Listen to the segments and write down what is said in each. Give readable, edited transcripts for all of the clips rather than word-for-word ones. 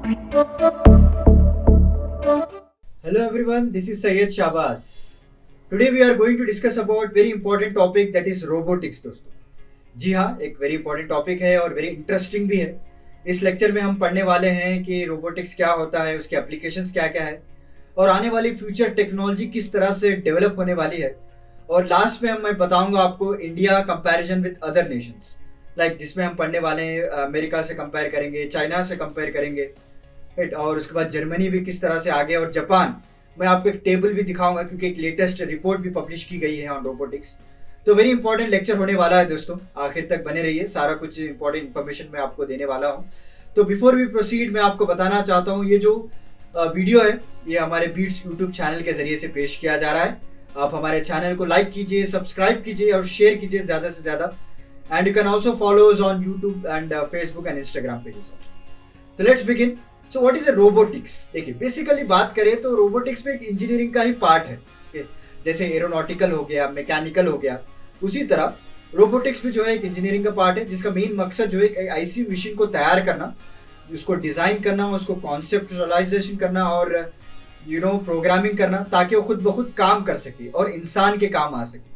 Hello everyone, this is Syed Shahbaz. Today we are going to discuss about very important topic that is robotics दोस्तों. जी हाँ, एक very important topic है और very interesting भी है. इस लेक्चर में हम पढ़ने वाले हैं कि रोबोटिक्स क्या होता है, उसके एप्लीकेशंस क्या क्या है और आने वाली फ्यूचर टेक्नोलॉजी किस तरह से डेवलप होने वाली है. और लास्ट में मैं बताऊंगा आपको India comparison with other Nations, like जिसमें हम पढ़ने वाले हैं अमेरिका से कंपेयर करेंगे, चाइना से कंपेयर करेंगे, राइट. और उसके बाद जर्मनी भी किस तरह से आगे और जापान. मैं आपको एक टेबल भी दिखाऊंगा क्योंकि एक लेटेस्ट रिपोर्ट भी पब्लिश की गई है ऑन रोबोटिक्स. तो वेरी इंपॉर्टेंट लेक्चर होने वाला है दोस्तों, आखिर तक बने रहिए, सारा कुछ इंपॉर्टेंट इन्फॉर्मेशन मैं आपको देने वाला हूँ. तो बिफोर वी प्रोसीड मैं आपको बताना चाहता हूँ ये जो वीडियो है ये हमारे बीट्स यूट्यूब चैनल के जरिए से पेश किया जा रहा है. आप हमारे चैनल को लाइक कीजिए, सब्सक्राइब कीजिए और शेयर कीजिए ज़्यादा से ज़्यादा. And you can also follow us on YouTube and Facebook and Instagram pages also. तो let's begin. So what is a robotics. देखिए बेसिकली बात करें तो रोबोटिक्स में एक इंजीनियरिंग का ही पार्ट है. जैसे एरोनॉटिकल हो गया, मैकेनिकल हो गया, उसी तरह रोबोटिक्स भी जो है एक इंजीनियरिंग का पार्ट है जिसका मेन मकसद जो है एक ऐसी मशीन को तैयार करना, उसको डिज़ाइन करना, उसको कॉन्सेप्चुअलाइजेशन करना और प्रोग्रामिंग करना ताकि वो खुद ब खुद काम कर सके और इंसान के काम आ सके.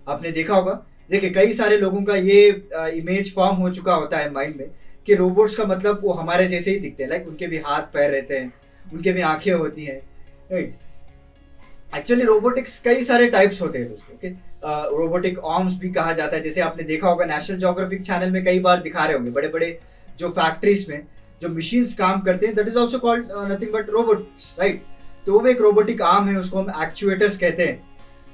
आपने देखा होगा, देखिए कई सारे लोगों का ये इमेज फॉर्म हो चुका होता है माइंड में कि रोबोट्स का मतलब वो हमारे जैसे ही दिखते हैं, लाइक उनके भी हाथ पैर रहते हैं, उनके भी आंखें होती हैं, राइट. एक्चुअली रोबोटिक्स कई सारे टाइप्स होते हैं दोस्तों. ओके, रोबोटिक आर्म्स भी कहा जाता है. जैसे आपने देखा होगा नेशनल ज्योग्राफिक चैनल में कई बार दिखा रहे होंगे बड़े बड़े जो फैक्ट्रीज में जो मशीन्स काम करते हैं, that is also called nothing but robots, right. तो वो एक रोबोटिक आर्म है, उसको हम एक्चुएटर्स कहते हैं.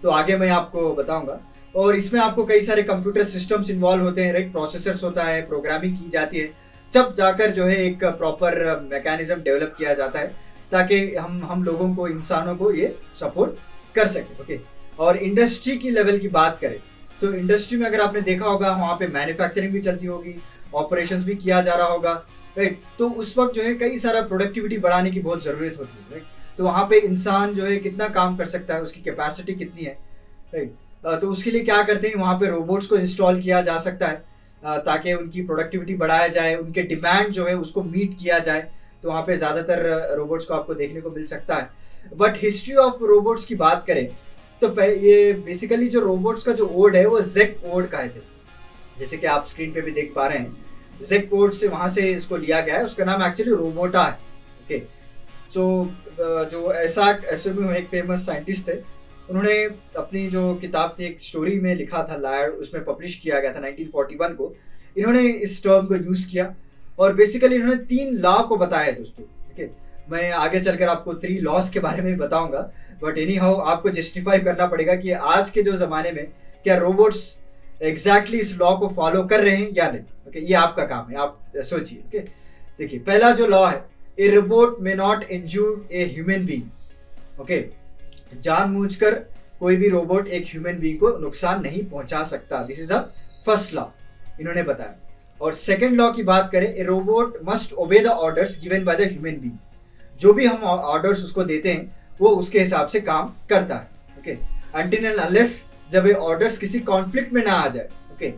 तो आगे मैं आपको बताऊंगा. और इसमें आपको कई सारे कंप्यूटर सिस्टम्स इन्वॉल्व होते हैं, राइट. प्रोसेसर्स होता है, प्रोग्रामिंग की जाती है, जब जाकर जो है एक प्रॉपर मैकेनिज्म डेवलप किया जाता है ताकि हम लोगों को, इंसानों को ये सपोर्ट कर सके. ओके. और इंडस्ट्री की लेवल की बात करें तो इंडस्ट्री में अगर आपने देखा होगा वहाँ पे मैन्युफैक्चरिंग भी चलती होगी, ऑपरेशंस भी किया जा रहा होगा, राइट. तो उस वक्त जो है कई सारा प्रोडक्टिविटी बढ़ाने की बहुत ज़रूरत होती है, राइट. तो वहाँ पे इंसान जो है कितना काम कर सकता है, उसकी कैपेसिटी कितनी है, राइट. तो उसके लिए क्या करते हैं, वहाँ पे रोबोट्स को इंस्टॉल किया जा सकता है ताकि उनकी प्रोडक्टिविटी बढ़ाया जाए, उनके डिमांड जो है उसको मीट किया जाए. तो वहाँ पे ज़्यादातर रोबोट्स को आपको देखने को मिल सकता है. बट हिस्ट्री ऑफ रोबोट्स की बात करें तो ये बेसिकली जो रोबोट्स का जो ओड है वो जेक ओड कहे थे, जैसे कि आप स्क्रीन पे भी देख पा रहे हैं. जेक ओड से वहाँ से इसको लिया गया है, उसका नाम एक्चुअली रोबोटा है. ओके. सो जो एसएमयू एक फेमस साइंटिस्ट थे, उन्होंने अपनी जो किताब थी एक स्टोरी में लिखा था लायर, उसमें पब्लिश किया गया था 1941 को. इन्होंने इस टर्म को यूज़ किया और बेसिकली इन्होंने 3 लॉ को बताया दोस्तों. ठीक है, मैं आगे चलकर आपको 3 लॉस के बारे में बताऊंगा. बट एनी हाउ आपको जस्टिफाई करना पड़ेगा कि आज के जो ज़माने में क्या रोबोट्स एग्जैक्टली इस लॉ को फॉलो कर रहे हैं या नहीं. ओके, ये आपका काम है, आप सोचिए. ओके, देखिए पहला जो लॉ है, a robot may not injure a human being. Okay, जानबूझकर कोई भी रोबोट एक ह्यूमन बीइंग को नुकसान नहीं पहुंचा सकता. This is a first law इन्होंने बताया. और सेकंड लॉ की बात करें, ए robot must obey the orders given by the human being. जो भी हम ऑर्डर्स उसको देते हैं वो उसके हिसाब से काम करता है. ओके, अनटिल एंड अनलेस जब ये ऑर्डर्स किसी कॉन्फ्लिक्ट में ना आ जाए. ओके.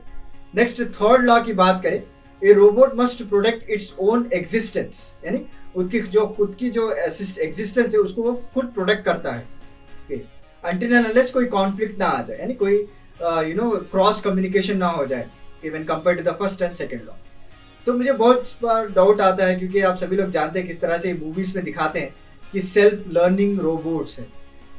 नेक्स्ट थर्ड लॉ की बात करें, ए robot must protect its own existence, यानी उसकी जो खुद की जो एग्जिस्टेंस है उसको वो खुद प्रोटेक्ट करता है. अनटिल एंड अनलेस कोई कॉन्फ्लिक्ट ना आ जाए, यानी कोई क्रॉस कम्युनिकेशन ना हो जाए even compare to the first and second law. तो मुझे बहुत डाउट आता है क्योंकि आप सभी लोग जानते हैं किस तरह से मूवीज में दिखाते हैं कि सेल्फ लर्निंग रोबोट्स हैं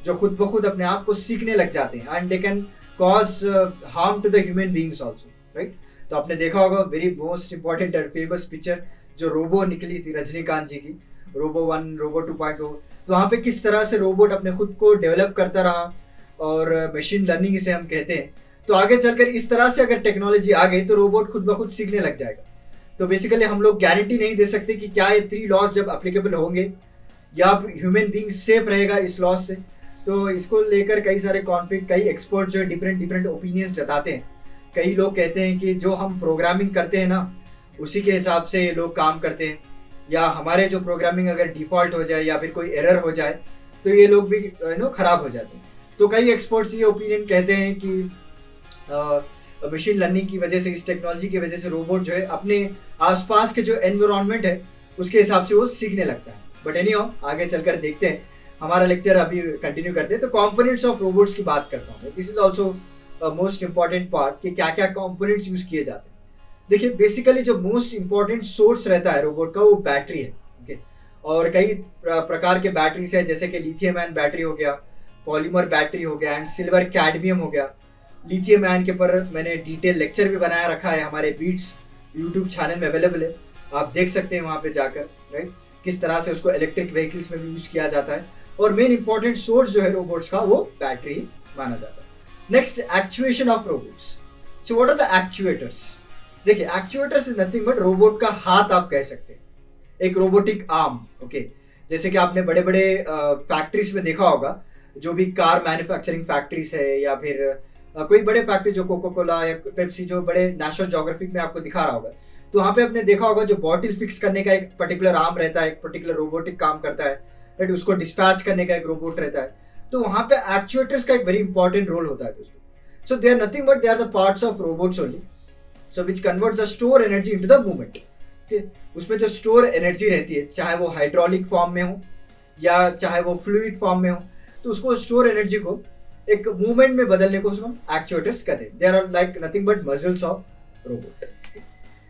जो खुद ब खुद अपने आप को सीखने लग जाते हैं and they can cause harm to the human beings also, right. तो आपने देखा होगा very most important and famous picture जो रोबो निकली थी रजनीकांत जी की, रोबो 1, रोबो 2.0. तो वहाँ पे किस तरह से रोबोट अपने खुद को डेवलप करता रहा और मशीन लर्निंग इसे हम कहते हैं. तो आगे चलकर इस तरह से अगर टेक्नोलॉजी आ गई तो रोबोट खुद ब खुद सीखने लग जाएगा. तो बेसिकली हम लोग गारंटी नहीं दे सकते कि क्या ये 3 लॉज जब अप्लीकेबल होंगे या ह्यूमन बीइंग सेफ रहेगा इस लॉज से. तो इसको लेकर कई सारे कॉन्फ्लिक्ट, कई एक्सपर्ट जो डिफरेंट ओपिनियन जताते हैं. कई लोग कहते हैं कि जो हम प्रोग्रामिंग करते हैं ना उसी के हिसाब से ये लोग काम करते हैं, या हमारे जो प्रोग्रामिंग अगर डिफ़ॉल्ट हो जाए या फिर कोई एरर हो जाए तो ये लोग भी ख़राब हो जाते हैं. तो कई एक्सपर्ट्स ये ओपिनियन कहते हैं कि मशीन लर्निंग की वजह से, इस टेक्नोलॉजी की वजह से रोबोट जो है अपने आसपास के जो एनवायरनमेंट है उसके हिसाब से वो सीखने लगता है। बट एनी आगे चलकर देखते हैं, हमारा लेक्चर अभी कंटिन्यू करते हैं। तो कंपोनेंट्स ऑफ रोबोट्स की बात करता हूँ। This is also most important part कि क्या क्या कंपोनेंट्स यूज किए जाते हैं। देखिए बेसिकली जो मोस्ट इंपॉर्टेंट सोर्स रहता है रोबोट का वो बैटरी है। ओके, और कई प्रकार के बैटरीज है, जैसे कि लिथियम आयन बैटरी हो गया, पॉलीमर बैटरी हो गया एंड सिल्वर कैडमियम हो गया। लिथियम आयन के ऊपर मैंने डिटेल लेक्चर भी बनाया रखा है, हमारे बीट्स यूट्यूब चैनल में अवेलेबल है, आप देख सकते हैं वहाँ पे जाकर, राइट, किस तरह से उसको इलेक्ट्रिक व्हीकल्स में भी यूज किया जाता है। और मेन इंपॉर्टेंट सोर्स जो है रोबोट्स का वो बैटरी माना जाता है। Next, actuation of robots. So what are the actuators? देखिए actuators is nothing but robot का हाथ आप कह सकते हैं, एक रोबोटिक आर्म। ओके, जैसे कि आपने बड़े बड़े फैक्ट्रीज में देखा होगा, जो भी कार मैन्युफैक्चरिंग फैक्ट्रीज है या फिर कोई बड़े फैक्ट्री जो कोको कोला या पेप्सी जो बड़े नेशनल ज्योग्राफिक में आपको दिखा रहा होगा, तो वहाँ पे आपने देखा होगा जो बॉटल फिक्स करने का एक पर्टिकुलर आर्म रहता है, एक पर्टिकुलर रोबोटिक काम करता है, राइट, उसको डिस्पैच करने का एक रोबोट रहता है। तो वहाँ पे एक्चुएटर्स का एक वेरी इंपॉर्टेंट रोल होता है दोस्तों। So they are nothing but they are the parts of robots only, so which convert the store energy into the movement. उसमें जो स्टोर एनर्जी रहती है, चाहे वो हाइड्रोलिक फॉर्म में हो या चाहे वो फ्लूइड फॉर्म में हो, तो उसको स्टोर एनर्जी को एक मूवमेंट में बदलने को उसको हम एक्चुएटर्स कहते हैं। They are like nothing but muscles of robot.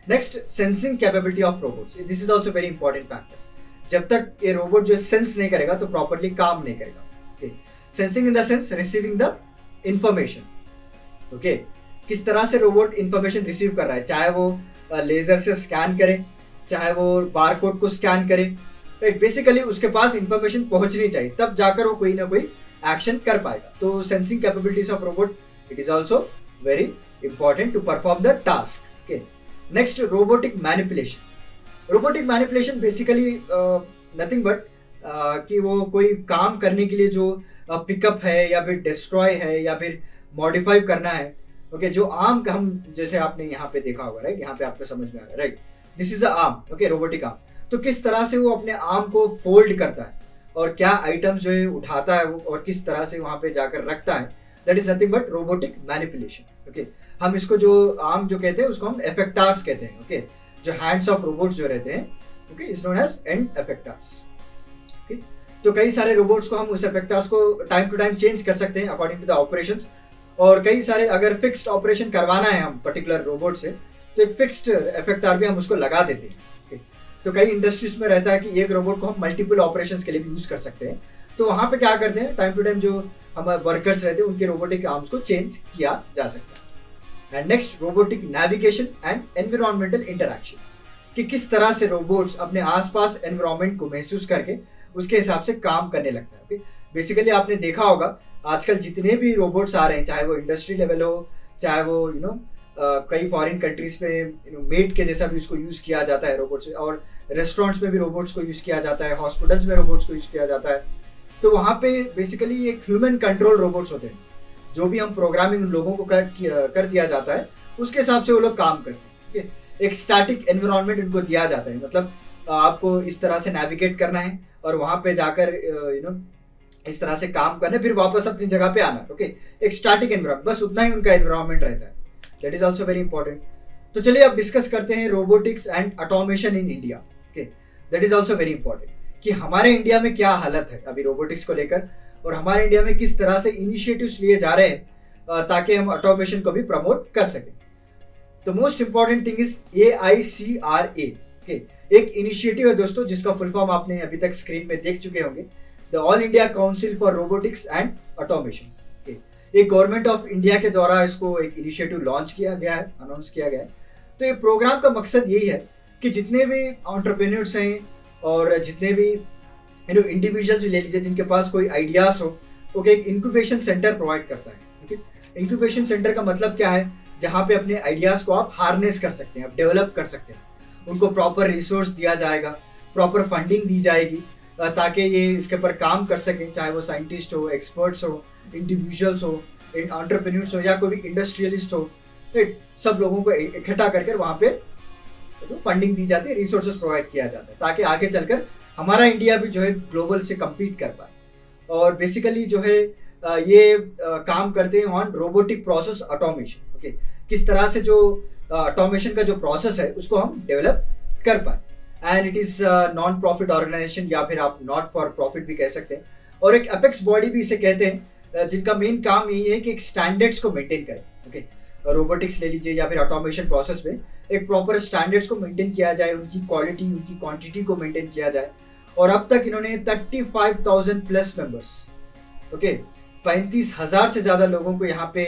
Next, sensing capability of robots. This is also very important factor. जब तक ये रोबोट जो सेंस नहीं करेगा तो प्रॉपरली काम नहीं करेगा। Sensing in the sense receiving the information. Okay, किस तरह से रोबोट इंफॉर्मेशन रिसीव कर रहा है, चाहे वो लेजर से स्कैन करे, चाहे वो बारकोड को स्कैन करे, राइट, बेसिकली उसके पास इंफॉर्मेशन पहुंचनी चाहिए, तब जाकर वो कोई ना कोई एक्शन कर पाएगा। तो sensing capabilities of robot, it is also very important to perform the task. Okay, next, robotic manipulation. Robotic manipulation basically nothing but कि वो कोई काम करने के लिए जो पिकअप है या फिर डिस्ट्रॉय है या फिर मॉडिफाई करना है। ओके, जो आर्म का हम जैसे आपने यहाँ पे देखा होगा, राइट, यहाँ पे आपको समझ में आ रहा है, right, this is a arm. Okay, robotic arm. तो किस तरह से वो अपने आर्म को फोल्ड करता है और क्या आइटम्स जो है उठाता है वो, और किस तरह से वहाँ पे जाकर रखता है, that is nothing but robotic manipulation. Okay, हम इसको जो आर्म जो कहते हैं उसको हम इफेक्टार्स कहते हैं। ओके, जो हैंड्स ऑफ रोबोट्स जो रहते हैं, okay, is known as end effectors. Okay, तो कई सारे रोबोट्स को हम उस इफेक्टार्स को टाइम टू टाइम चेंज कर सकते हैं अकॉर्डिंग टू द ऑपरेशंस। और कई सारे अगर फिक्स्ड ऑपरेशन करवाना है हम पर्टिकुलर रोबोट से, तो एक फिक्स्ड इफेक्टार भी हम उसको लगा देते हैं। ओके, तो कई इंडस्ट्रीज में रहता है कि एक रोबोट को हम मल्टीपल ऑपरेशंस के लिए भी यूज कर सकते हैं। तो वहाँ पे क्या करते हैं, टाइम टू टाइम जो हमारे वर्कर्स रहते हैं उनके रोबोटिक आर्म्स को चेंज किया जा सकता है। And next, robotic navigation and environmental interaction, कि किस तरह से रोबोट्स अपने आसपास एनवायरमेंट को महसूस करके उसके हिसाब से काम करने लगता है। ओके, बेसिकली आपने देखा होगा आजकल जितने भी रोबोट्स आ रहे हैं, चाहे वो इंडस्ट्री लेवल हो, चाहे वो कई फॉरेन कंट्रीज में मेड के जैसा भी उसको यूज़ किया जाता है रोबोट्स, और रेस्टोरेंट्स में भी रोबोट्स को यूज़ किया जाता है, हॉस्पिटल्स में रोबोट्स को यूज़ किया जाता है। तो वहाँ पे बेसिकली एक ह्यूमन कंट्रोल रोबोट्स होते हैं, जो भी हम प्रोग्रामिंग उन लोगों को कर दिया जाता है उसके हिसाब से वो लोग काम करते हैं। ठीक है, एक स्टैटिक एनवायरनमेंट उनको दिया जाता है, मतलब आपको इस तरह से नेविगेट करना है और वहाँ पे जाकर इस तरह से काम करना है, फिर वापस अपनी जगह पे आना। ओके, एक स्टैटिक एनवायरनमेंट, बस उतना ही उनका एनवायरनमेंट रहता है। That is also very important. तो चलिए अब डिस्कस करते हैं robotics and automation in India. Okay, that is also very important कि हमारे इंडिया में क्या हालत है अभी रोबोटिक्स को लेकर, और हमारे इंडिया में किस तरह से इनिशिएटिव्स लिए जा रहे हैं ताकि हम ऑटोमेशन को भी प्रमोट कर सकें। तो most important thing is AICRA। Okay, एक इनिशिएटिव है दोस्तों जिसका फुल फॉर्म आपने अभी तक स्क्रीन में देख चुके होंगे, the all India council for robotics and automation. एक गवर्नमेंट ऑफ इंडिया के द्वारा इसको एक इनिशिएटिव लॉन्च किया गया है, अनाउंस किया गया है। तो ये प्रोग्राम का मकसद यही है कि जितने भी एंटरप्रेन्योर्स हैं और जितने भी इंडिविजुअल्स ले लीजिए जिनके पास कोई आइडियाज हो, ओके, एक इंक्यूबेशन सेंटर प्रोवाइड करता है। ओके, इंक्यूबेशन सेंटर का मतलब क्या है, जहाँ पे अपने आइडियाज को आप हार्नेस कर सकते हैं, आप डेवलप कर सकते हैं, उनको प्रॉपर रिसोर्स दिया जाएगा, प्रॉपर फंडिंग दी जाएगी ताकि ये इसके ऊपर काम कर सकें, चाहे वो साइंटिस्ट हो, एक्सपर्ट्स हो, इंडिविजुअल्स हो, एंटरप्रेन्योर्स हो या कोई भी इंडस्ट्रियलिस्ट हो, राइट, सब लोगों को इकट्ठा करके वहाँ पे फंडिंग दी जाती है, रिसोर्सेज प्रोवाइड किया जाता है ताकि आगे चलकर हमारा इंडिया भी जो है ग्लोबल से कम्पीट कर पाए। और बेसिकली जो है ये काम करते हैं on robotic process automation. Okay, किस तरह से जो ऑटोमेशन का जो प्रोसेस है उसको हम डेवलप कर पाए। And it is non profit organization, या फिर आप नॉट फॉर प्रॉफिट भी कह सकते हैं, और एक अपेक्स बॉडी भी इसे कहते हैं, जिनका मेन काम यही है कि एक स्टैंडर्ड्स को मेंटेन करें। ओके, रोबोटिक्स ले लीजिए या फिर ऑटोमेशन प्रोसेस में एक प्रॉपर स्टैंडर्ड्स को मेंटेन किया जाए, उनकी क्वालिटी उनकी क्वांटिटी को मेंटेन किया जाए। और अब तक इन्होंने 35,000 प्लस मेंबर्स, ओके, 35,000 से ज़्यादा लोगों को यहाँ पे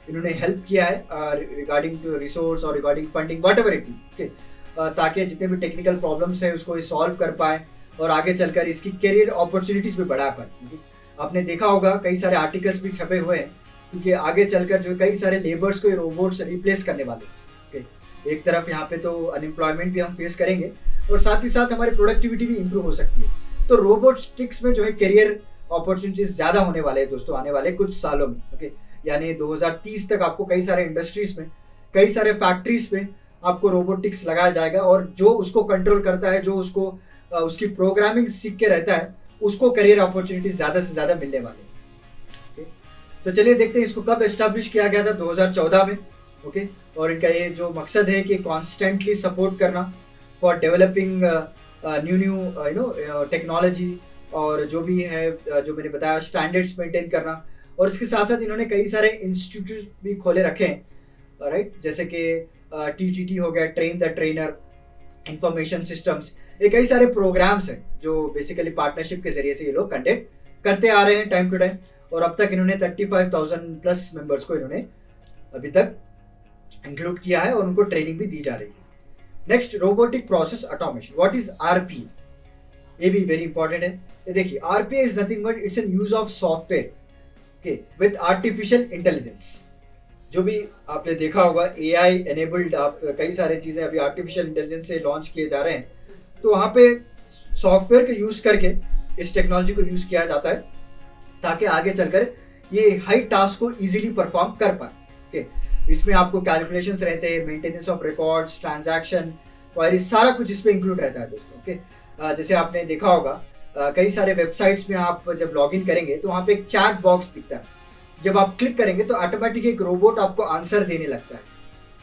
इन्होंने हेल्प किया है रिगार्डिंग टू रिसोर्स और regarding funding what ever it be, okay, ताकि जितने भी टेक्निकल प्रॉब्लम्स है उसको सॉल्व कर पाए और आगे चलकर इसकी करियर अपॉर्चुनिटीज़ भी बढ़ा पाए। आपने देखा होगा कई सारे आर्टिकल्स भी छपे हुए हैं, क्योंकि आगे चलकर जो कई सारे लेबर्स को रोबोट्स रिप्लेस करने वाले। ओके, एक तरफ यहाँ पे तो अनएम्प्लॉयमेंट भी हम फेस करेंगे और साथ ही साथ हमारी प्रोडक्टिविटी भी इंप्रूव हो सकती है। तो रोबोटिक्स में जो है करियर अपॉर्चुनिटीज ज़्यादा होने वाले हैं दोस्तों आने वाले कुछ सालों में। ओके, यानी 2030 तक आपको कई सारे इंडस्ट्रीज में, कई सारे फैक्ट्रीज में आपको रोबोटिक्स लगाया जाएगा, और जो उसको कंट्रोल करता है, जो उसको उसकी प्रोग्रामिंग सीख के रहता है, उसको करियर अपॉर्चुनिटीज ज़्यादा से ज़्यादा मिलने वाले हैं। तो चलिए देखते हैं इसको कब एस्टैब्लिश किया गया था, 2014 में। ओके, और इनका ये जो मकसद है कि कॉन्स्टेंटली सपोर्ट करना फॉर डेवलपिंग न्यू टेक्नोलॉजी, और जो भी है जो मैंने बताया स्टैंडर्ड्स मेंटेन करना। और इसके साथ साथ इन्होंने कई सारे इंस्टीट्यूट भी खोले रखे हैं, राइट, जैसे कि TTT हो गया, train the trainer, information systems, ये कई सारे प्रोग्राम्स हैं जो बेसिकली पार्टनरशिप के जरिए से ये लोग कंडक्ट करते आ रहे हैं टाइम टू टाइम। और अब तक इन्होंने 35,000 प्लस मेंबर्स को इन्होंने अभी तक इंक्लूड किया है और उनको ट्रेनिंग भी दी जा रही है। Next, robotic process automation, what is RPA, ये भी वेरी इंपॉर्टेंट है। ये देखिए, RPA is nothing but it's an use of software with artificial intelligence. जो भी आपने देखा होगा AI एनेबल्ड, आप कई सारे चीज़ें अभी आर्टिफिशियल इंटेलिजेंस से लॉन्च किए जा रहे हैं, तो वहाँ पे सॉफ्टवेयर को यूज़ करके इस टेक्नोलॉजी को यूज़ किया जाता है ताकि आगे चलकर ये हाई टास्क को इजीली परफॉर्म कर पाए। ओके, इसमें आपको कैलकुलेशंस रहते हैं, maintenance of records, transaction, queries, सारा कुछ इसमें इंक्लूड रहता है दोस्तों। ओके, जैसे आपने देखा होगा कई सारे वेबसाइट्स में आप जब लॉगिन करेंगे तो वहाँ पे एक चैट बॉक्स दिखता है, जब आप क्लिक करेंगे तो ऑटोमेटिक एक रोबोट आपको आंसर देने लगता है।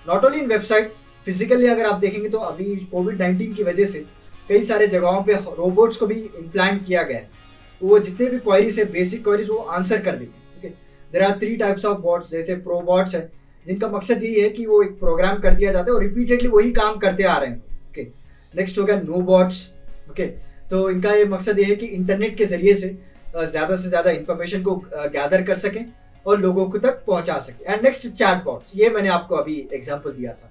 Not only in website, physically अगर आप देखेंगे तो अभी कोविड-19 की वजह से कई सारे जगहों पे रोबोट्स को भी इम्प्लांट किया गया है, वो जितने भी क्वेरीज है, बेसिक क्वेरीज, वो आंसर कर देते हैं। Okay, there are 3 types of bots, जैसे प्रो बॉट्स है, जिनका मकसद यही है कि वो एक प्रोग्राम कर दिया जाता है और रिपीटेडली वही काम करते आ रहे हैं। ओके, नेक्स्ट हो गया नो बॉट्स। ओके, तो इनका ये मकसद ये है कि इंटरनेट के जरिए से ज़्यादा से ज़्यादा इंफॉर्मेशन को गैदर कर सकें और लोगों को तक पहुंचा सके। एंड नेक्स्ट चैट बॉट्स, ये मैंने आपको अभी एग्जांपल दिया था।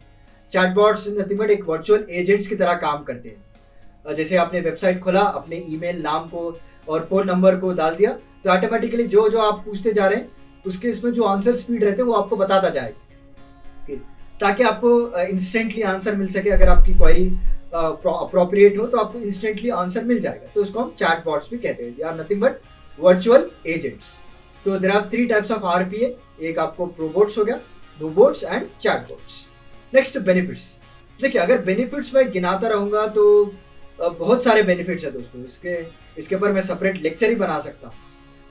चैट बॉट्स नथिंग बट एक वर्चुअल एजेंट्स की तरह काम करते हैं। जैसे आपने वेबसाइट खोला, अपने ईमेल, नाम को और फ़ोन नंबर को डाल दिया, तो ऑटोमेटिकली जो जो आप पूछते जा रहे हैं उसके इसमें जो आंसर स्पीड रहते हैं वो आपको बताता जाएगा, ताकि आपको इंस्टेंटली आंसर मिल सके। अगर आपकी क्वेरी अप्रोप्रिएट हो तो आपको इंस्टेंटली आंसर मिल जाएगा। तो इसको हम चैट बॉट्स भी कहते हैं, they are nothing but virtual agents. तो there are 3 types of RPA, एक आपको प्रोबोट्स हो गया, robots and chatbots. Next, benefits. देखिए, अगर बेनिफिट्स मैं गिनाता रहूँगा तो बहुत सारे बेनिफिट्स है दोस्तों, इसके ऊपर मैं सेपरेट लेक्चर ही बना सकता हूँ।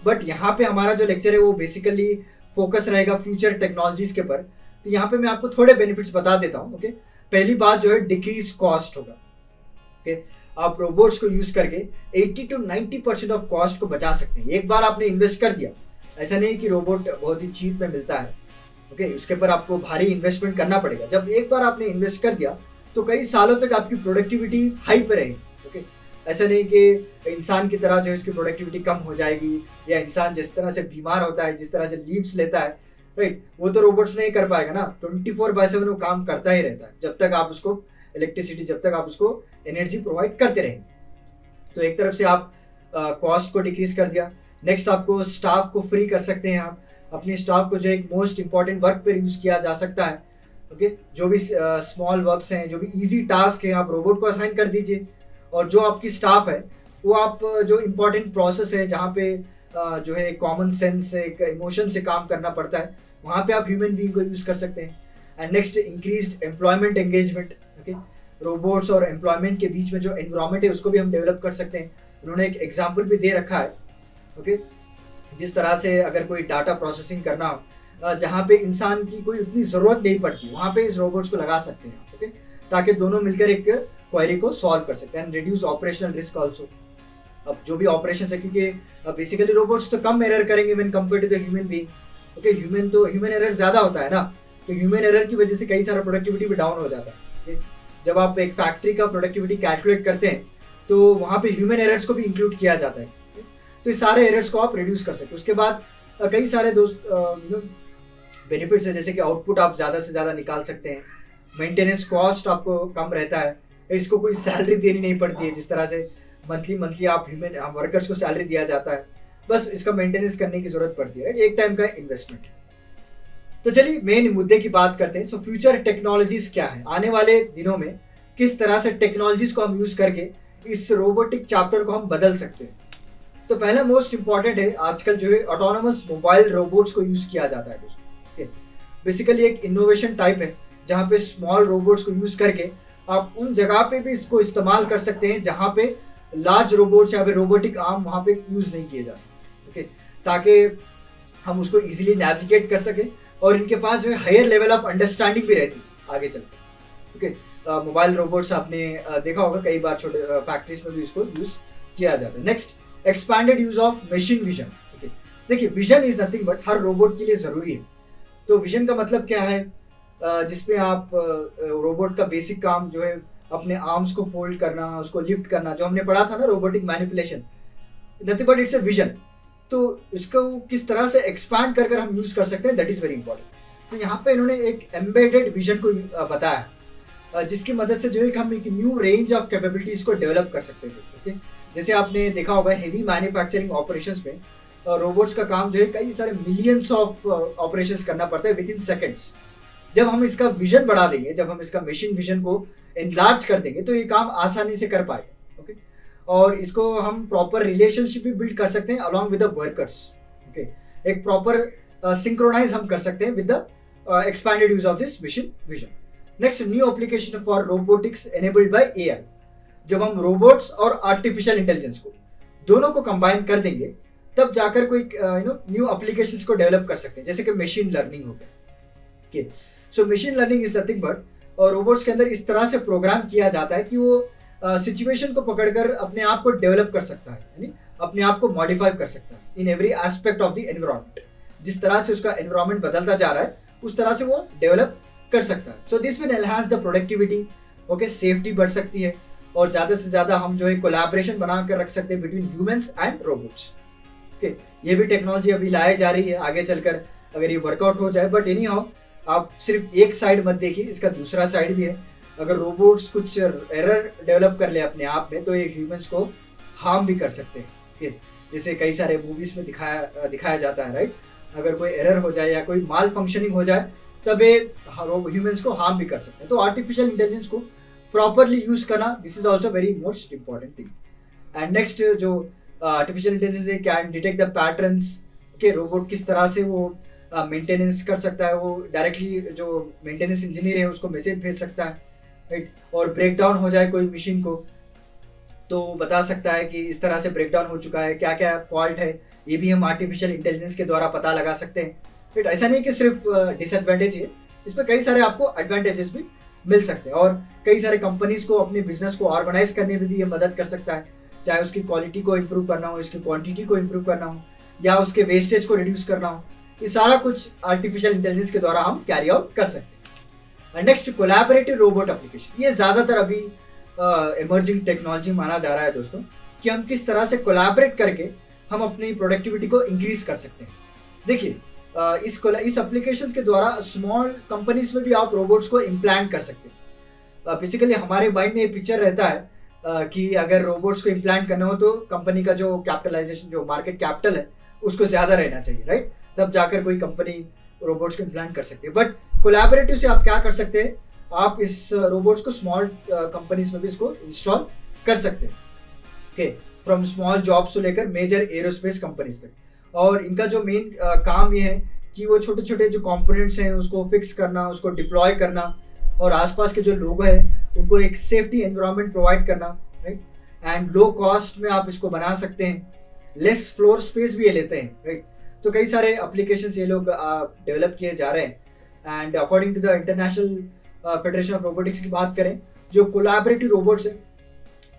बट यहाँ पे हमारा जो लेक्चर है वो बेसिकली फोकस रहेगा फ्यूचर टेक्नोलॉजीज के ऊपर। तो यहाँ पे मैं आपको थोड़े बेनिफिट्स बता देता हूँ। ओके, पहली बात जो है डिक्रीज कॉस्ट होगा। ओके, आप रोबोट्स को यूज करके 80 to 90% ऑफ कॉस्ट को बचा सकते हैं। एक बार आपने इन्वेस्ट कर दिया, ऐसा नहीं कि रोबोट बहुत ही चीप में मिलता है। ओके, उसके ऊपर आपको भारी इन्वेस्टमेंट करना पड़ेगा। जब एक बार आपने इन्वेस्ट कर दिया तो कई सालों तक आपकी प्रोडक्टिविटी हाई पे रहेगी। ओके, ऐसा नहीं कि इंसान की तरह जो है इसकी प्रोडक्टिविटी कम हो जाएगी, या इंसान जिस तरह से बीमार होता है, जिस तरह से लीव्स लेता है, राइट, वो तो रोबोट्स नहीं कर पाएगा ना। 24/7 वो काम करता ही रहता है, जब तक आप उसको इलेक्ट्रिसिटी, जब तक आप उसको एनर्जी प्रोवाइड करते रहेंगे। तो एक तरफ से आप कॉस्ट को डिक्रीज कर दिया। नेक्स्ट, आपको स्टाफ को फ्री कर सकते हैं। आप अपने स्टाफ को जो एक मोस्ट इंपॉर्टेंट वर्क पर यूज़ किया जा सकता है। ओके, जो भी स्मॉल वर्क्स हैं, जो भी इजी टास्क हैं, आप रोबोट को असाइन कर दीजिए। और जो आपकी स्टाफ है वो आप जो इम्पोर्टेंट प्रोसेस है, जहाँ पे जो है कॉमन सेंस से, एक इमोशन से काम करना पड़ता है, वहाँ पे आप ह्यूमन बीइंग को यूज़ कर सकते हैं। And next, increased employment engagement. Okay, robots और एम्प्लॉयमेंट के बीच में जो एनवायरनमेंट है उसको भी हम डेवलप कर सकते हैं। उन्होंने एक एग्जाम्पल भी दे रखा है। ओके, जिस तरह से अगर कोई डाटा प्रोसेसिंग करना हो, जहाँ पे इंसान की कोई उतनी ज़रूरत नहीं पड़ती, वहाँ पे इस रोबोट्स को लगा सकते हैं। ओके, ताकि दोनों मिलकर एक क्वेरी को सॉल्व कर सकते हैं and reduce operational risk also. अब जो भी ऑपरेशन है, क्योंकि बेसिकली रोबोट्स तो कम एरर करेंगे when compare to the human being. Okay, human error ज़्यादा होता है ना, तो ह्यूमन एरर की वजह से कई सारा प्रोडक्टिविटी भी डाउन हो जाता है। okay? जब आप एक फैक्ट्री का प्रोडक्टिविटी कैलकुलेट करते हैं तो वहाँ पे ह्यूमन एरर्स को भी इंक्लूड किया जाता है। तो इस सारे एरर्स को आप रिड्यूस कर सकते हैं। उसके बाद कई सारे बेनिफिट्स है, जैसे कि आउटपुट आप ज़्यादा से ज़्यादा निकाल सकते हैं, मेंटेनेंस कॉस्ट आपको कम रहता है, इसको कोई सैलरी देनी नहीं पड़ती है, जिस तरह से मंथली आप ह्यूमन वर्कर्स को सैलरी दिया जाता है, बस इसका मेंटेनेंस करने की जरूरत पड़ती है। एक टाइम का इन्वेस्टमेंट। तो चलिए मेन मुद्दे की बात करते हैं। सो फ्यूचर टेक्नोलॉजीज क्या है, आने वाले दिनों में किस तरह से टेक्नोलॉजीज को हम यूज करके इस रोबोटिक चैप्टर को हम बदल सकते हैं। तो पहला मोस्ट इंपॉर्टेंट है, आजकल जो है ऑटोनोमस मोबाइल रोबोट्स को यूज किया जाता है दोस्तों। बेसिकली एक इनोवेशन टाइप है जहाँ पे स्मॉल रोबोट्स को यूज करके आप उन जगह पे भी इसको इस्तेमाल कर सकते हैं जहाँ पे लार्ज रोबोट्स या फिर रोबोटिक आर्म वहाँ पे यूज नहीं किए जा सकते। ओके, ताकि हम उसको इजीली नेविगेट कर सकें और इनके पास जो है हायर लेवल ऑफ अंडरस्टैंडिंग भी रहती है आगे चलकर। ओके, मोबाइल रोबोट्स आपने देखा होगा कई बार छोटे फैक्ट्रीज में भी इसको यूज किया जाता है। Next, expanded use of machine vision. Okay, देखिए विजन इज नथिंग बट हर रोबोट के लिए ज़रूरी है। तो विजन का मतलब क्या है, जिसमें आप रोबोट का बेसिक काम जो है अपने आर्म्स को फोल्ड करना, उसको लिफ्ट करना, जो हमने पढ़ा था ना robotic manipulation, nothing but it's a vision. तो इसको किस तरह से एक्सपैंड कर हम यूज कर सकते हैं, दैट इज वेरी इंपॉर्टेंट। तो यहाँ पे इन्होंने एक एम्बेडेड विजन को बताया, जिसकी मदद से जो है हम एक न्यू रेंज ऑफ कैपेबिलिटीज को डेवलप कर सकते हैं दोस्तों। जैसे आपने देखा होगा हेवी मैन्युफैक्चरिंग ऑपरेशंस में रोबोट्स का काम जो है कई सारे मिलियंस ऑफ ऑपरेशंस करना पड़ता है विद इन सेकेंड्स। जब हम इसका विजन बढ़ा देंगे, जब हम इसका मशीन विजन को एनलार्ज कर देंगे तो ये काम आसानी से कर पाएगा। ओके, और इसको हम प्रॉपर रिलेशनशिप भी बिल्ड कर सकते हैं along with the workers. Okay, एक प्रॉपर सिंक्रोनाइज हम कर सकते हैं with the expanded use of this machine vision. Next, new application for robotics enabled bye AI. जब हम रोबोट्स और आर्टिफिशियल इंटेलिजेंस को दोनों को कंबाइन कर देंगे तब जाकर कोई न्यू एप्लीकेशंस को डेवलप कर सकते हैं, जैसे कि मशीन लर्निंग हो गया। Okay, so machine learning is nothing but robots के अंदर इस तरह से प्रोग्राम किया जाता है कि वो सिचुएशन को पकड़कर अपने आप को डेवलप कर सकता है, यानी अपने आप को मॉडिफाई कर सकता है in every aspect of the environment. जिस तरह से उसका एनवायरनमेंट बदलता जा रहा है उस तरह से वो डेवलप कर सकता है। So this will enhance the productivity. Okay, safety बढ़ सकती है और ज़्यादा से ज़्यादा हम जो है कोलैबोरेशन बना कर रख सकते हैं between humans and robots. Okay, ये भी टेक्नोलॉजी अभी लाई जा रही है आगे चलकर अगर ये वर्कआउट हो जाए। बट एनी हाउ, आप सिर्फ एक साइड मत देखिए, इसका दूसरा साइड भी है। अगर रोबोट्स कुछ एरर डेवलप कर ले अपने आप में तो ये ह्यूमंस को हार्म भी कर सकते हैं। ओके, जैसे कई सारे मूवीज में दिखाया जाता है, राइट। अगर कोई एरर हो जाए या कोई माल फंक्शनिंग हो जाए तब ये ह्यूमंस को हार्म भी कर सकते हैं। तो आर्टिफिशियल इंटेलिजेंस को प्रॉपरली यूज करना, this is also very most important thing. And next, जो आर्टिफिशियल इंटेलिजेंस है can detect the patterns. Okay, robot किस तरह से वो मेंटेनेंस कर सकता है, वो डायरेक्टली जो मेंटेनेंस इंजीनियर है उसको मैसेज भेज सकता है, राइट। और ब्रेक डाउन हो जाए कोई मशीन को तो बता सकता है कि इस तरह से ब्रेक डाउन हो चुका है, क्या क्या फॉल्ट है, ये भी हम आर्टिफिशियल इंटेलिजेंस के द्वारा पता लगा सकते हैं, राइट। ऐसा नहीं कि सिर्फ डिसएडवांटेज है, इसमें कई सारे आपको एडवांटेजेस भी मिल सकते हैं। और कई सारे कंपनीज को अपने बिजनेस को ऑर्गेनाइज करने में भी ये मदद कर सकता है, चाहे उसकी क्वालिटी को इम्प्रूव करना हो, इसकी क्वांटिटी को इम्प्रूव करना हो या उसके वेस्टेज को रिड्यूस करना हो। ये सारा कुछ आर्टिफिशियल इंटेलिजेंस के द्वारा हम कैरी आउट कर सकते हैं। Next, collaborative robot application. ये ज़्यादातर अभी इमर्जिंग टेक्नोलॉजी माना जा रहा है दोस्तों, कि हम किस तरह से कोलैबोरेट करके हम अपनी प्रोडक्टिविटी को इंक्रीज कर सकते हैं। देखिए, इस एप्लीकेशंस के द्वारा स्मॉल कंपनीज में भी आप रोबोट्स को इम्प्लांट कर सकते हैं। बेसिकली हमारे माइंड में ये पिक्चर रहता है कि अगर रोबोट्स को इम्प्लांट करना हो तो कंपनी का जो कैपिटलाइजेशन, जो मार्केट कैपिटल है, उसको ज़्यादा रहना चाहिए, राइट। तब जाकर कोई कंपनी रोबोट्स को इम्प्लांट कर सकती है। बट कोलैबोरेटिव से आप क्या कर सकते हैं, आप इस रोबोट्स को स्मॉल कंपनीज में भी इसको इंस्टॉल कर सकते हैं। ओके, फ्रॉम स्मॉल जॉब्स से लेकर मेजर एरोस्पेस कंपनीज तक। और इनका जो मेन काम ये है कि वो छोटे छोटे जो कंपोनेंट्स हैं उसको फिक्स करना, उसको डिप्लॉय करना और आसपास के जो लोग हैं उनको एक सेफ्टी एनवायरनमेंट प्रोवाइड करना, राइट। एंड लो कॉस्ट में आप इसको बना सकते हैं, लेस फ्लोर स्पेस भी ये लेते हैं, राइट। तो कई सारे एप्लीकेशंस ये लोग डेवलप किए जा रहे हैं। And according to the International Federation of Robotics की बात करें, जो कोलैबोरेटिव रोबोट्स है,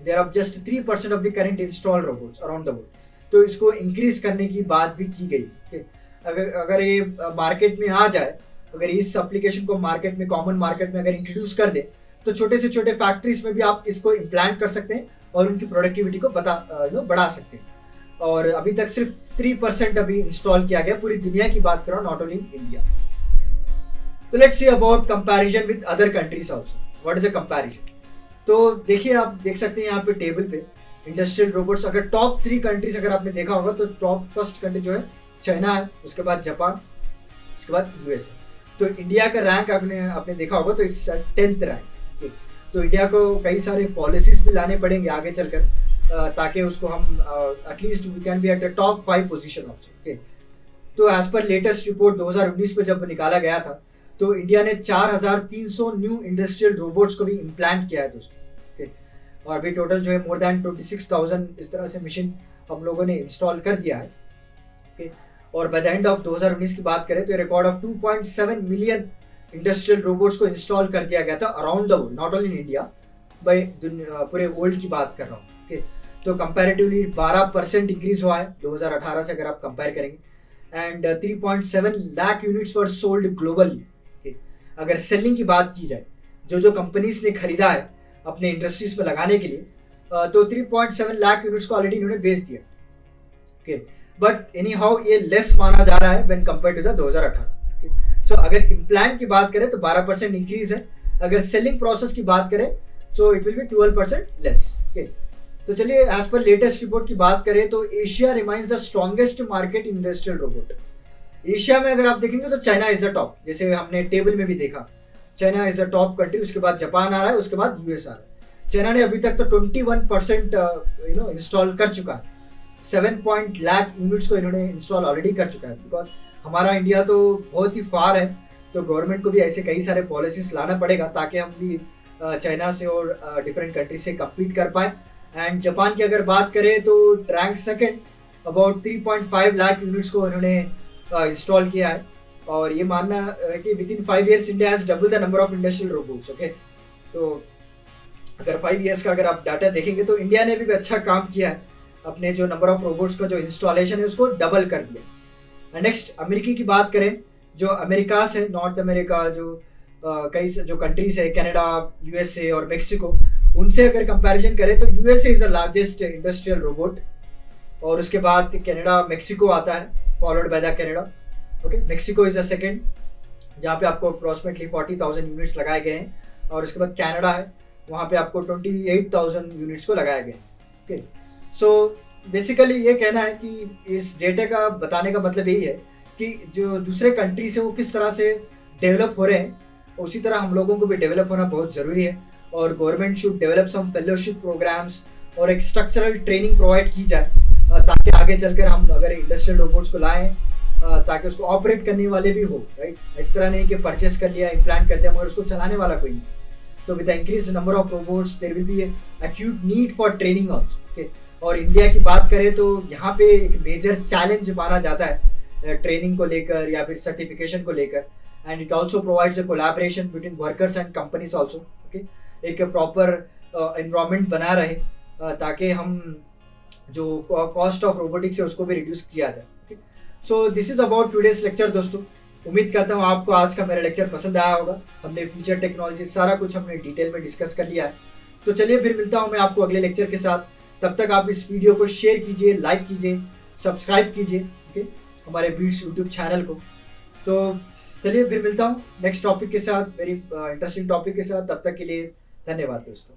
there are just 3% of the current install robots around the world. तो इसको इंक्रीज करने की बात भी की गई। अगर ये मार्केट में आ जाए, अगर इस एप्लीकेशन को मार्केट में, कॉमन मार्केट में अगर इंट्रोड्यूस कर दे, तो छोटे से छोटे फैक्ट्रीज में भी आप इसको इम्प्लांट कर सकते हैं और उनकी प्रोडक्टिविटी को बढ़ा सकते हैं। और अभी तक सिर्फ 3% अभी इंस्टॉल किया गया, पूरी दुनिया की बात कर रहा हूँ, नॉट ओनली इन इंडिया। तो let's see about comparison with other countries also. What is a comparison? तो देखिए, आप देख सकते हैं यहाँ पे टेबल पे इंडस्ट्रियल रोबोट्स। अगर टॉप 3 कंट्रीज अगर आपने देखा होगा, तो टॉप फर्स्ट कंट्री जो है चाइना है, उसके बाद जापान, उसके बाद यूएस है। तो इंडिया का रैंक आपने देखा होगा, तो इट्स 10th रैंक। तो इंडिया को कई सारे पॉलिसीज भी लाने पड़ेंगे आगे चलकर, ताकि उसको हम at least we can be at the top 5 position also. Okay, तो एज पर लेटेस्ट रिपोर्ट 2019 में जब निकाला गया था, तो इंडिया ने 4300 न्यू इंडस्ट्रियल रोबोट्स को भी इम्प्लांट किया है दोस्तों। ओके, और अभी टोटल जो है मोर देन 26,000 इस तरह से मशीन हम लोगों ने इंस्टॉल कर दिया है। ओके, और बाय द एंड ऑफ 2019 की बात करें तो record of 2.7 million industrial robots को इंस्टॉल कर दिया गया था around the world, not only in India, पूरे वर्ल्ड की बात कर रहा हूँ। ओके, तो कंपैरेटिवली 12% इंक्रीज हुआ है 2018 से अगर आप कंपेयर करेंगे, and 3.7 lakh units were sold globally. अगर सेलिंग की बात की जाए, जो कंपनीज ने खरीदा है अपने इंडस्ट्रीज पे लगाने के लिए, तो 3.7 लाख यूनिट्स को ऑलरेडी इन्होंने बेच दिया। ओके, बट एनी हाउ ये लेस माना जा रहा है व्हेन कंपेयर टू द 2018। सो अगर इम्प्लांट की बात करें तो 12% इंक्रीज है। अगर सेलिंग प्रोसेस की बात करें so it will be 12% less. Okay, तो चलिए एज पर लेटेस्ट रिपोर्ट की बात करें तो Asia remains the strongest market in industrial robot. Asia में अगर आप देखेंगे तो चाइना इज द टॉप, जैसे हमने टेबल में भी देखा, China is the top country, उसके बाद जापान आ रहा है, उसके बाद यूएस आ रहा है। चाइना ने अभी तक तो 21% इंस्टॉल कर चुका है, 7 लाख यूनिट्स को इन्होंने इंस्टॉल ऑलरेडी कर चुका है। बिकॉज हमारा इंडिया तो बहुत ही फार है, तो गवर्नमेंट को भी ऐसे कई सारे पॉलिसीज लाना पड़ेगा ताकि हम भी चाइना से और डिफरेंट कंट्री से कम्पीट कर पाए। एंड जापान की अगर बात करें तो rank second, about 3.5 lakh units को इन्होंने इंस्टॉल किया है। और ये मानना है कि with in 5 years India has double the number of industrial robots. Okay, तो अगर 5 years का अगर आप डाटा देखेंगे तो इंडिया ने भी अच्छा काम किया है, अपने जो नंबर ऑफ रोबोट्स का जो इंस्टॉलेशन है उसको डबल कर दिया। नेक्स्ट अमेरिकी की बात करें, जो अमेरिका से नॉर्थ अमेरिका कई जो कंट्रीज है, कनाडा, यूएसए और मेक्सिको, उनसे अगर कंपैरिजन करें तो USA is the largest industrial robot, और उसके बाद कनाडा, मेक्सिको आता है, followed by the Canada. Okay, Mexico is the second, जहाँ पे आपको अप्रॉक्सीमेटली 40,000 यूनिट्स लगाए गए हैं, और उसके बाद कनाडा है, वहाँ पे आपको 28,000 यूनिट्स को लगाए गए। ओके, सो बेसिकली ये कहना है कि इस डेटा का बताने का मतलब यही है कि जो दूसरे कंट्री से वो किस तरह से डेवलप हो रहे हैं, उसी तरह हम लोगों को भी डेवलप होना बहुत ज़रूरी है। और government should develop some fellowship programs और एक स्ट्रक्चरल ट्रेनिंग प्रोवाइड की जाए, ताकि आगे चलकर हम अगर इंडस्ट्रियल रोबोट्स को लाएं, ताकि उसको ऑपरेट करने वाले भी हो, राइट। इस तरह नहीं कि परचेस कर लिया, इम्प्लांट कर दिया, मगर उसको चलाने वाला कोई नहीं। तो with the increase number of robots there will be acute need for training also. Okay, और इंडिया की बात करें तो यहाँ पे एक मेजर चैलेंज माना जाता है ट्रेनिंग को लेकर या फिर सर्टिफिकेशन को लेकर, and it also provides a collaboration between workers and companies also. Okay, एक प्रॉपर एनवायरनमेंट बना रहे, ताकि हम जो कॉस्ट ऑफ रोबोटिक्स है उसको भी रिड्यूस किया जाए। Okay, so this is about today's lecture दोस्तों। उम्मीद करता हूँ आपको आज का मेरा लेक्चर पसंद आया होगा। हमने फ्यूचर टेक्नोलॉजी सारा कुछ हमने डिटेल में डिस्कस कर लिया है। तो चलिए फिर मिलता हूँ मैं आपको अगले लेक्चर के साथ। तब तक आप इस वीडियो को शेयर कीजिए, लाइक कीजिए, सब्सक्राइब कीजिए, ओके, हमारे बीट्स यूट्यूब चैनल को। तो चलिए फिर मिलता हूँ नेक्स्ट टॉपिक के साथ, वेरी इंटरेस्टिंग टॉपिक के साथ। तब तक के लिए धन्यवाद दोस्तों।